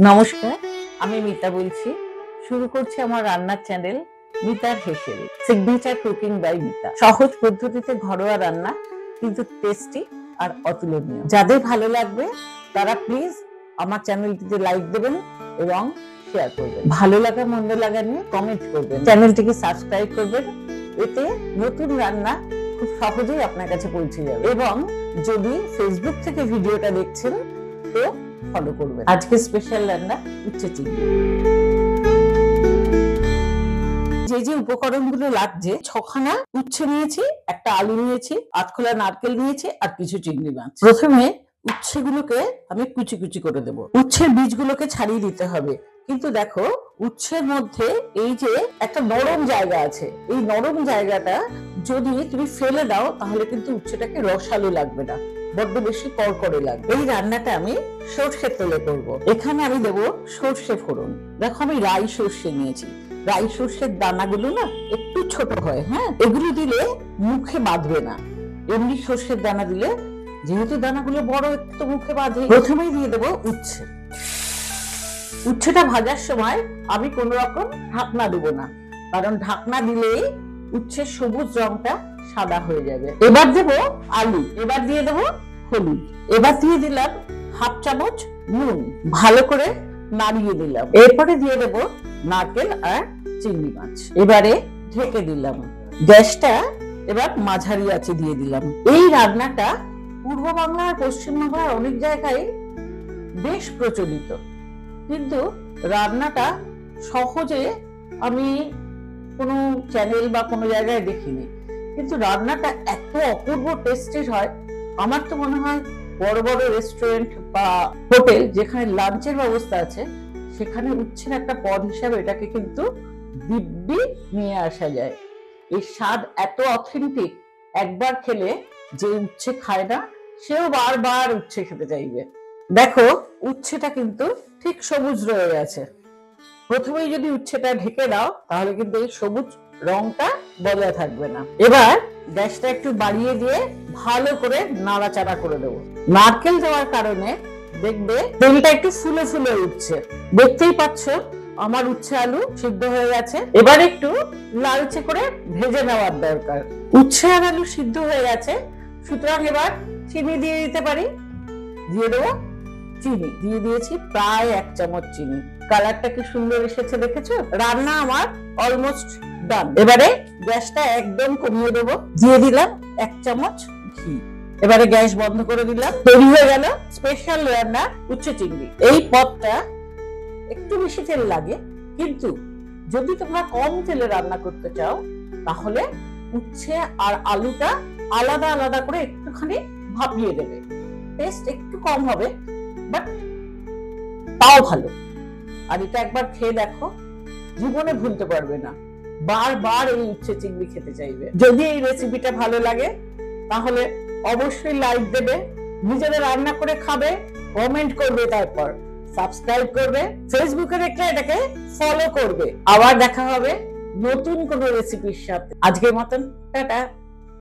নমস্কার, আমি মিতা বলছি। শুরু করছি আমার রান্নার চ্যানেল মিতার হেসেল, সিগনেচার কুকিং বাই মিতা। সহজ পদ্ধতিতে ঘরোয়া রান্না, কিন্তু টেস্টি আর অতুলনীয়। যাদের ভালো লাগবে তারা প্লিজ আমার চ্যানেলটিতে লাইক দেবেন এবং শেয়ার করবেন। ভালো লাগা মন্দ লাগা নিয়ে কমেন্ট করবেন, চ্যানেলটিকে সাবস্ক্রাইব করবেন। এতে নতুন রান্না খুব সহজেই আপনার কাছে পৌঁছে যাবে। এবং যদি ফেসবুক থেকে ভিডিওটা দেখছেন তো ফলো করবেন। আজকে স্পেশাল রান্না উচ্ছে চিংড়ি। যে উপকরণগুলো লাগছে, 6খানা উচ্ছে নিয়েছি, একটা আলু নিয়েছি, আধখোলা নারকেল নিয়েছি আর কিছু চিংড়ি মাছ। প্রথমে উচ্ছেগুলোকে আমি কুচি কুচি করে দেব। উচ্ছের বীজগুলোকে ছাড়িয়ে দিতে হবে। কিন্তু দেখো, উচ্ছের মধ্যে এই যে একটা নরম জায়গা আছে, এই নরম জায়গাটা যদি তুমি ফেলে দাও তাহলে কিন্তু উচ্ছেটাকে রসালো লাগবে না, বড্ড বেশি করকরে লাগবে। এই রান্নাটা আমি সর্ষের তেলে করব। এখানে আমি দেব সর্ষে ফোড়ন। দেখো, আমি রাই সর্ষে নিয়েছি। রাই সর্ষের দানাগুলো না একটু ছোট হয়, হ্যাঁ, এগুলো দিলে মুখে বাঁধবে না। এমনি সর্ষের দানা দিলে যেহেতু দানাগুলো বড়, একটু মুখে বাঁধে। প্রথমেই দিয়ে দেবো উচ্ছে। উচ্ছেটা ভাজার সময় আমি কোনো রকম ঢাকনা দেবো না, কারণ ঢাকনা দিলেই উচ্ছের সবুজ রংটা সাদা হয়ে যাবে। এবার দেবো আলু, এবার দিয়ে দেবো হলুদ, এবার দিয়ে দিলাম হাফ চামচ নুন, ভালো করে নাড়িয়ে দিলাম। এরপরে দিয়ে দেবো নারকেল আর চিংড়ি মাছ। এবারে ঢেকে দিলাম। গ্যাসটা এবার মাঝারি আঁচে দিয়ে দিলাম। এই রান্নাটা পূর্ব বাংলা আর পশ্চিম বাংলার অনেক জায়গায় বেশ প্রচলিত, কিন্তু রান্নাটা সহজে আমি কোনো চ্যানেল বা কোনো জায়গায় দেখিনি। কিন্তু রান্নাটা এত অপূর্ব টেস্টের হয়। আমার তো মনে হয় বড় বড় রেস্টুরেন্ট বা হোটেল যেখানে লাঞ্চের ব্যবস্থা আছে, সেখানে উচ্ছের একটা পদ হিসাবে এটাকে কিন্তু দিব্যি নিয়ে আসা যায়। এই স্বাদ এত অথেন্টিক, একবার খেলে যে উচ্ছে খায় না সেও বারবার উচ্ছে খেতে চাইবে। দেখো, উচ্ছেটা কিন্তু ঠিক সবুজ রয়ে গেছে। প্রথমেই যদি উচ্ছেটা ঢেকে দাও তাহলে কিন্তু এই সবুজ রংটা বজায় থাকবে না। এবার গ্যাসটা একটু বাড়িয়ে দিয়ে ভালো করে নাড়াচাড়া করে দেবো। নারকেল দেওয়ার কারণে দেখবে তেলটা একটু ফুলে ফুলে উঠছে। দেখতেই পাচ্ছ আমার উচ্ছে আলু সিদ্ধ হয়ে গেছে। এবার একটু লালচে করে ভেজে নেওয়ার দরকার। উচ্ছে আর আলু সিদ্ধ হয়ে গেছে, সুতরাং এবার চিনি দিয়ে দিতে পারি। দিয়ে দেবো চিনি, দিয়ে দিয়েছি প্রায় 1 চামচ চিনি। কালারটা কি সুন্দর এসেছে দেখেছো? রান্না আমার অলমোস্ট ডান। এবারে গ্যাসটা একদম কমিয়ে দেবো। দিয়ে দিলাম 1 চামচ ঘি। এবারে গ্যাস বন্ধ করে দিলাম। তৈরি হয়ে গেল স্পেশাল রান্না উচ্ছে চিংড়ি। এই পদটা একটু বেশি তেল লাগে, কিন্তু যদি তোমরা কম তেলে রান্না করতে চাও তাহলে উচ্ছে আর আলুটা আলাদা আলাদা করে একটুখানি ভাপিয়ে দেবে। টেস্ট একটু কম হবে, বাট তাও ভালো। আর এটা একবার খেয়ে দেখো, জীবনে ভুলতে পারবে না, বারবার এই উচ্ছে চিংড়ি খেতে চাইবে। যদি এই রেসিপিটা ভালো লাগে তাহলে অবশ্যই লাইক দেবে, নিজেদের রান্না করে খাবে, কমেন্ট করবে, তারপর সাবস্ক্রাইব করবে, ফেসবুকে দেখলে এটাকে ফলো করবে। আবার দেখা হবে নতুন কোনো রেসিপির সাথে। আজকের মতন টাটা।